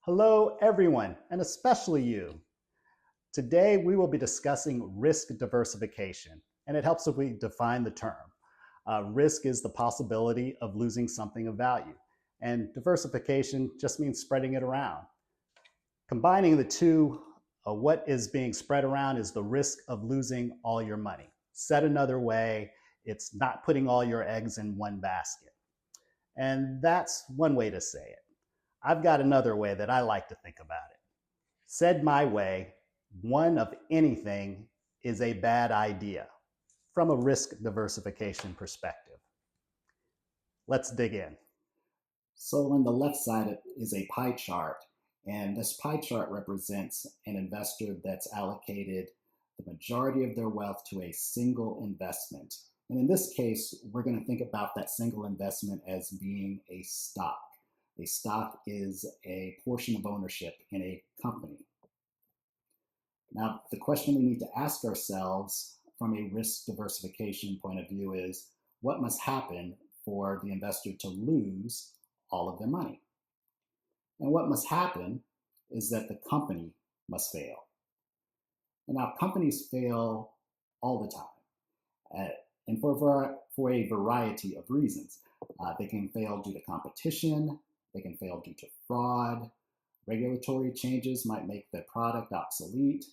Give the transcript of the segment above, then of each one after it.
Hello, everyone, and especially you. Today, we will be discussing risk diversification, and it helps if we define the term. Risk is the possibility of losing something of value, and diversification just means spreading it around. Combining the two, what is being spread around is the risk of losing all your money. Said another way, it's not putting all your eggs in one basket. And that's one way to say it. I've got another way that I like to think about it. Said my way, one of anything is a bad idea from a risk diversification perspective. Let's dig in. So on the left side is a pie chart, and this pie chart represents an investor that's allocated the majority of their wealth to a single investment. And in this case, we're going to think about that single investment as being a stock. A stock is a portion of ownership in a company. Now, the question we need to ask ourselves from a risk diversification point of view is, what must happen for the investor to lose all of their money? And what must happen is that the company must fail. And now, companies fail all the time, and for a variety of reasons. They can fail due to competition, they can fail due to fraud, regulatory changes might make the product obsolete,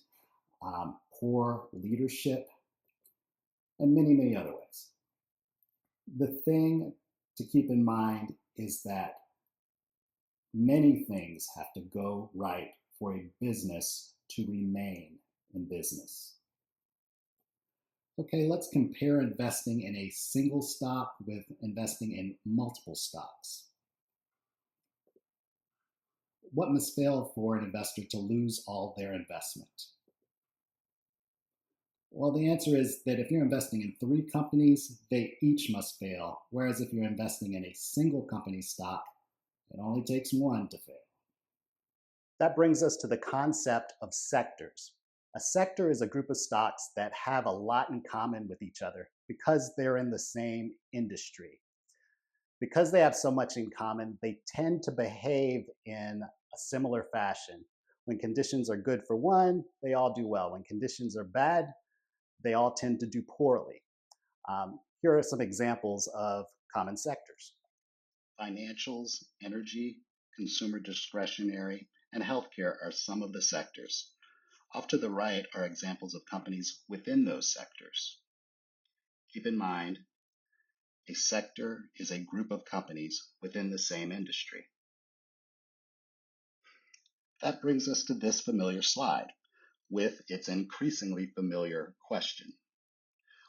poor leadership, and many, many other ways. The thing to keep in mind is that many things have to go right for a business to remain in business. Okay, let's compare investing in a single stock with investing in multiple stocks. What must fail for an investor to lose all their investment? Well, the answer is that if you're investing in 3 companies, they each must fail. Whereas if you're investing in a single company stock, it only takes 1 to fail. That brings us to the concept of sectors. A sector is a group of stocks that have a lot in common with each other because they're in the same industry. Because they have so much in common, they tend to behave in a similar fashion. When conditions are good for one, they all do well. When conditions are bad, they all tend to do poorly. Here are some examples of common sectors. Financials, energy, consumer discretionary, and healthcare are some of the sectors. Off to the right are examples of companies within those sectors. Keep in mind, a sector is a group of companies within the same industry. That brings us to this familiar slide with its increasingly familiar question.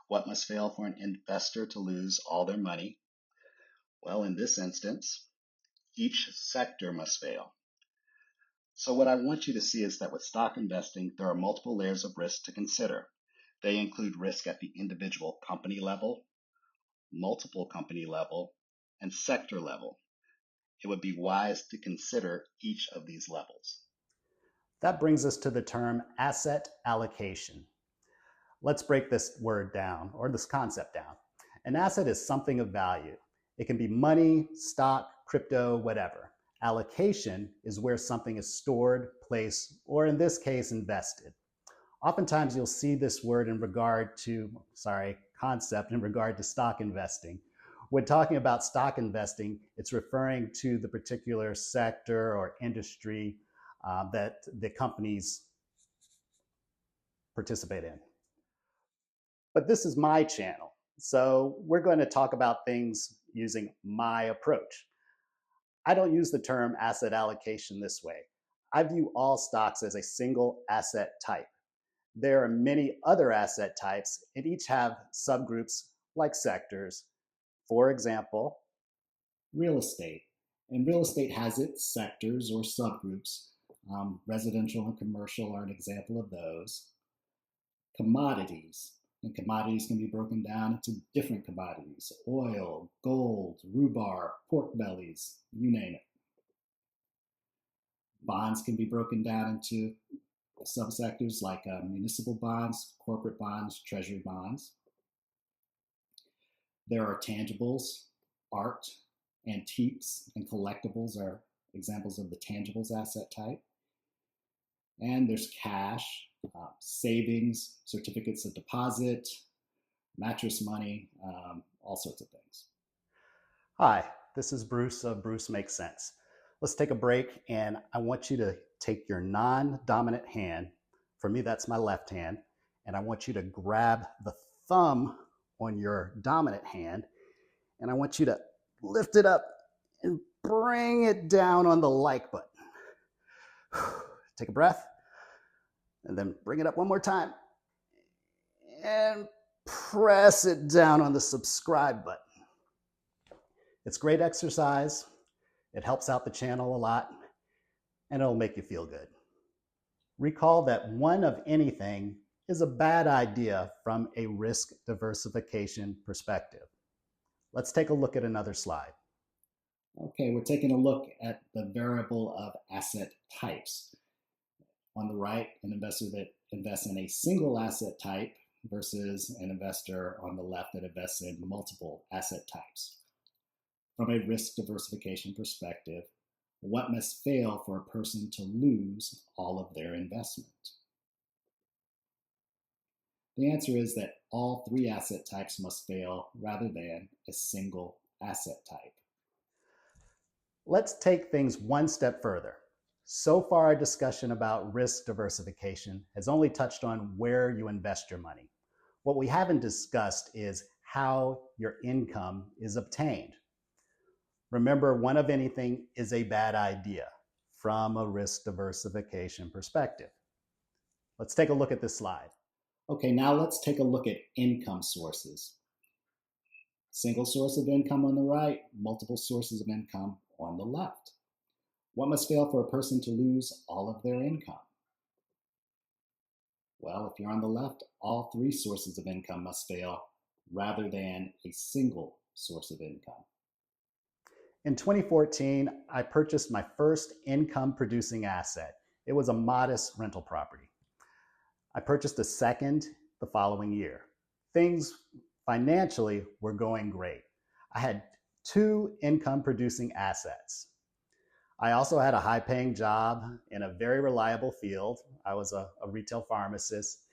What must fail for an investor to lose all their money? Well, in this instance, each sector must fail. So what I want you to see is that with stock investing, there are multiple layers of risk to consider. They include risk at the individual company level, multiple company level, and sector level. It would be wise to consider each of these levels. That brings us to the term asset allocation. Let's break this word down, or this concept down. An asset is something of value. It can be money, stock, crypto, whatever. Allocation is where something is stored, placed, or in this case, invested. Oftentimes you'll see this word concept in regard to stock investing. When talking about stock investing, it's referring to the particular sector or industry that the companies participate in. But this is my channel, so we're going to talk about things using my approach. I don't use the term asset allocation this way. I view all stocks as a single asset type. There are many other asset types, and each have subgroups like sectors. For example, real estate. And real estate has its sectors or subgroups. Residential and commercial are an example of those. Commodities. And commodities can be broken down into different commodities: oil, gold, rhubarb, pork bellies, you name it. Bonds can be broken down into subsectors like municipal bonds, corporate bonds, treasury bonds. There are tangibles, art, antiques, and collectibles are examples of the tangibles asset type. And there's cash, savings, certificates of deposit, mattress money, all sorts of things. Hi, this is Bruce of Bruce Makes Sense. Let's take a break, and I want you to take your non-dominant hand, for me that's my left hand, and I want you to grab the thumb on your dominant hand, and I want you to lift it up and bring it down on the like button. Take a breath, and then bring it up one more time, and press it down on the subscribe button. It's great exercise. It helps out the channel a lot, and it'll make you feel good. Recall that one of anything is a bad idea from a risk diversification perspective. Let's take a look at another slide. Okay, we're taking a look at the variable of asset types. On the right, an investor that invests in a single asset type versus an investor on the left that invests in multiple asset types. From a risk diversification perspective, what must fail for a person to lose all of their investment? The answer is that all three asset types must fail rather than a single asset type. Let's take things one step further. So far, our discussion about risk diversification has only touched on where you invest your money. What we haven't discussed is how your income is obtained. Remember, one of anything is a bad idea from a risk diversification perspective. Let's take a look at this slide. Okay, now let's take a look at income sources. Single source of income on the right, multiple sources of income on the left. What must fail for a person to lose all of their income? Well, if you're on the left, all three sources of income must fail rather than a single source of income. In 2014, I purchased my first income-producing asset. It was a modest rental property. I purchased a second the following year. Things financially were going great. I had 2 income-producing assets. I also had a high-paying job in a very reliable field. I was a retail pharmacist,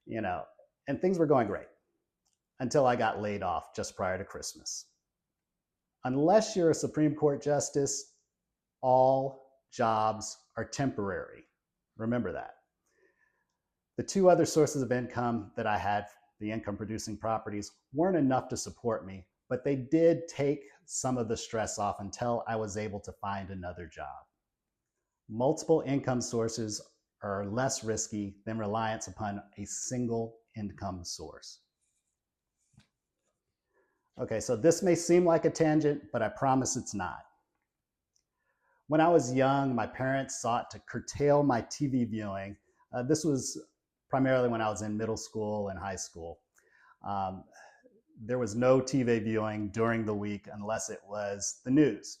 and things were going great until I got laid off just prior to Christmas. Unless you're a Supreme Court justice, all jobs are temporary. Remember that. The 2 other sources of income that I had, the income producing properties, weren't enough to support me, but they did take some of the stress off until I was able to find another job. Multiple income sources are less risky than reliance upon a single income source. Okay, so this may seem like a tangent, but I promise it's not. When I was young, my parents sought to curtail my TV viewing. This was primarily when I was in middle school and high school. There was no TV viewing during the week unless it was the news.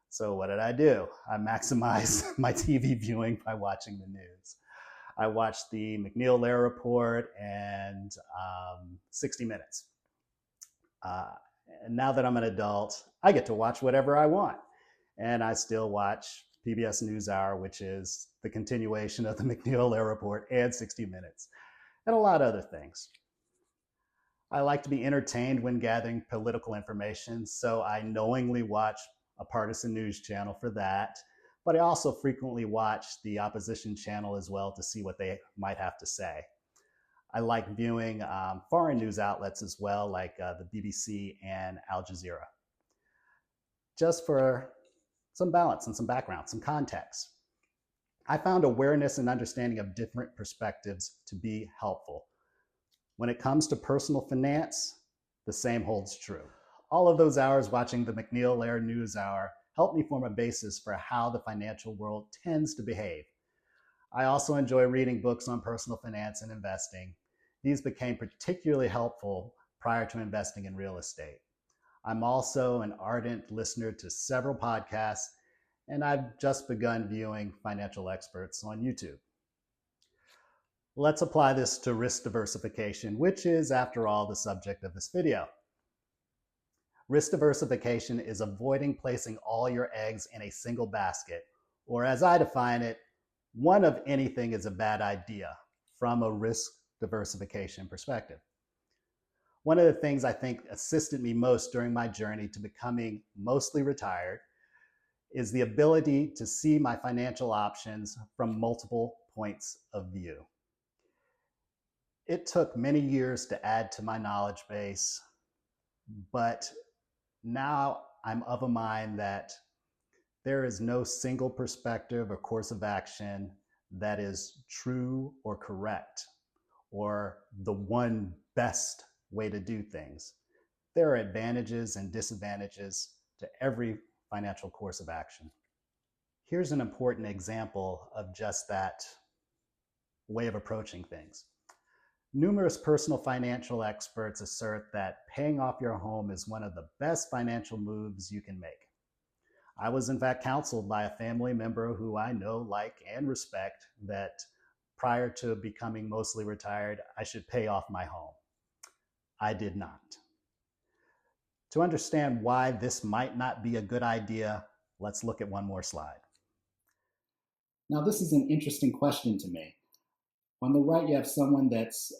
So what did I do? I maximized my TV viewing by watching the news. I watched the McNeil-Lehrer Report and 60 Minutes. And now that I'm an adult, I get to watch whatever I want. And I still watch PBS NewsHour, which is the continuation of the McNeil-Lehrer Report, and 60 Minutes, and a lot of other things. I like to be entertained when gathering political information, so I knowingly watch a partisan news channel for that. But I also frequently watch the opposition channel as well to see what they might have to say. I like viewing foreign news outlets as well, like the BBC and Al Jazeera, just for some balance and some background, some context. I found awareness and understanding of different perspectives to be helpful. When it comes to personal finance, the same holds true. All of those hours watching the McNeil-Lehrer NewsHour helped me form a basis for how the financial world tends to behave. I also enjoy reading books on personal finance and investing. These became particularly helpful prior to investing in real estate. I'm also an ardent listener to several podcasts, and I've just begun viewing financial experts on YouTube. Let's apply this to risk diversification, which is, after all, the subject of this video. Risk diversification is avoiding placing all your eggs in a single basket, or as I define it, one of anything is a bad idea from a risk diversification perspective. One of the things I think assisted me most during my journey to becoming mostly retired is the ability to see my financial options from multiple points of view. It took many years to add to my knowledge base, but now I'm of a mind that there is no single perspective or course of action that is true or correct or the one best way to do things. There are advantages and disadvantages to every financial course of action. Here's an important example of just that way of approaching things. Numerous personal financial experts assert that paying off your home is one of the best financial moves you can make. I was in fact counseled by a family member who I know, like, and respect that prior to becoming mostly retired, I should pay off my home. I did not. To understand why this might not be a good idea, let's look at one more slide. Now, this is an interesting question to me. On the right, you have someone that's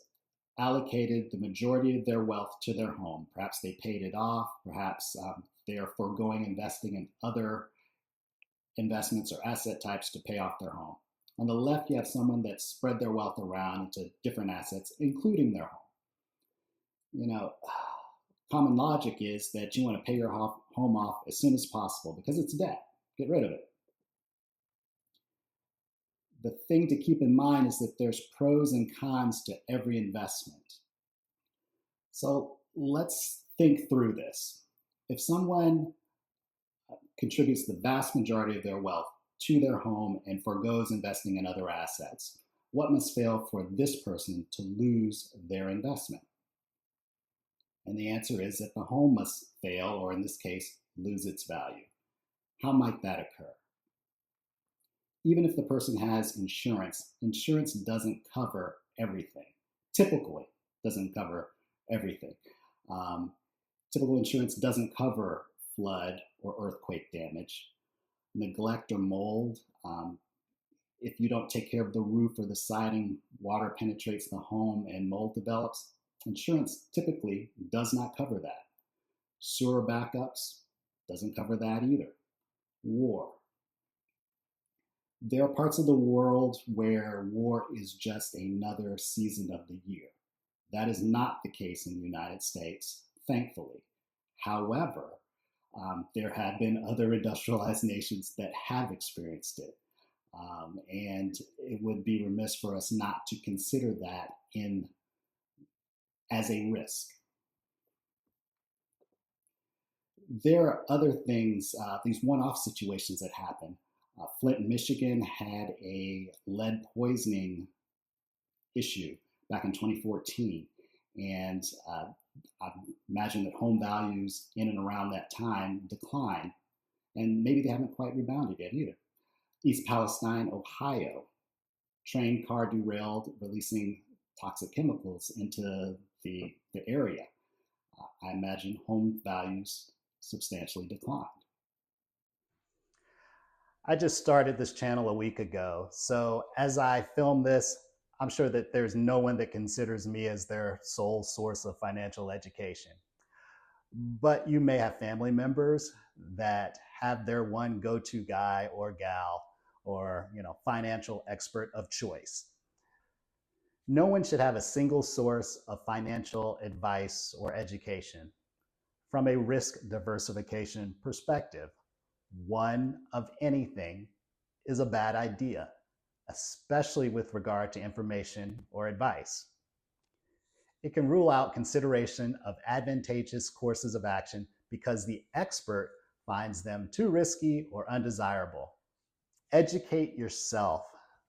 allocated the majority of their wealth to their home. Perhaps they paid it off, perhaps they are foregoing investing in other investments or asset types to pay off their home. On the left, you have someone that spread their wealth around into different assets, including their home. You know, common logic is that you want to pay your home off as soon as possible because it's debt. Get rid of it. The thing to keep in mind is that there's pros and cons to every investment. So let's think through this. If someone contributes the vast majority of their wealth to their home and forgoes investing in other assets, what must fail for this person to lose their investment? And the answer is that the home must fail, or in this case, lose its value. How might that occur? Even if the person has insurance, insurance doesn't cover everything. Typically doesn't cover everything. Typical insurance doesn't cover flood or earthquake damage, neglect or mold. If you don't take care of the roof or the siding, water penetrates the home and mold develops. Insurance typically does not cover that. Sewer backups doesn't cover that either. War. There are parts of the world where war is just another season of the year. That is not the case in the United States, thankfully. However, there have been other industrialized nations that have experienced it. And it would be remiss for us not to consider that as a risk. There are other things, these one-off situations that happen. Flint, Michigan had a lead poisoning issue back in 2014. And I imagine that home values in and around that time declined. And maybe they haven't quite rebounded yet either. East Palestine, Ohio, train car derailed, releasing toxic chemicals into the area. I imagine home values substantially declined. I just started this channel a week ago, so as I film this, I'm sure that there's no one that considers me as their sole source of financial education. But you may have family members that have their one go-to guy or gal or financial expert of choice. No one should have a single source of financial advice or education. From a risk diversification perspective, one of anything is a bad idea, especially with regard to information or advice. It can rule out consideration of advantageous courses of action because the expert finds them too risky or undesirable. Educate yourself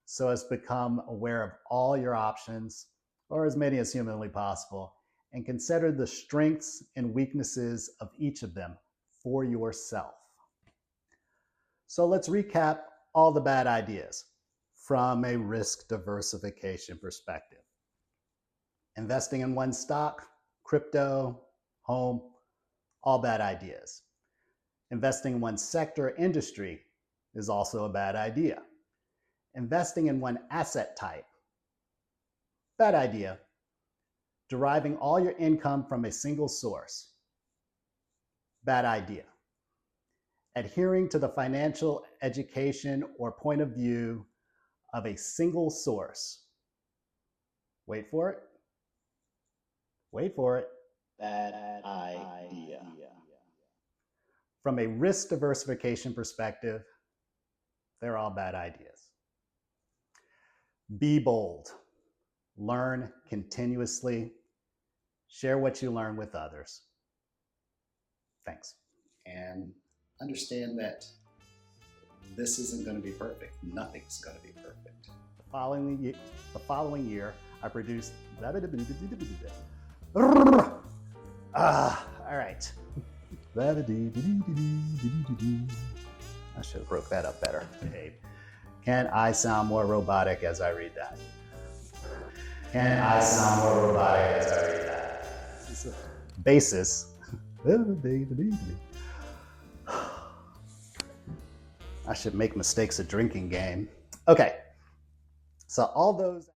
so as to become aware of all your options, or as many as humanly possible, and consider the strengths and weaknesses of each of them for yourself. So let's recap all the bad ideas from a risk diversification perspective. Investing in one stock, crypto, home, All bad ideas. Investing in one sector or industry is also a bad idea. Investing in one asset type, bad idea. Deriving all your income from a single source, bad idea. Adhering to the financial education or point of view of a single source. Wait for it. Wait for it. Bad idea. From a risk diversification perspective, they're all bad ideas. Be bold. Learn continuously. Share what you learn with others. Thanks. And understand that this isn't going to be perfect. Nothing's going to be perfect. The following year, I produced. All right. I should have broke that up better. Can I sound more robotic as I read that? Can I sound more robotic as I read that? Basis. I should make mistakes a drinking game. Okay. So all those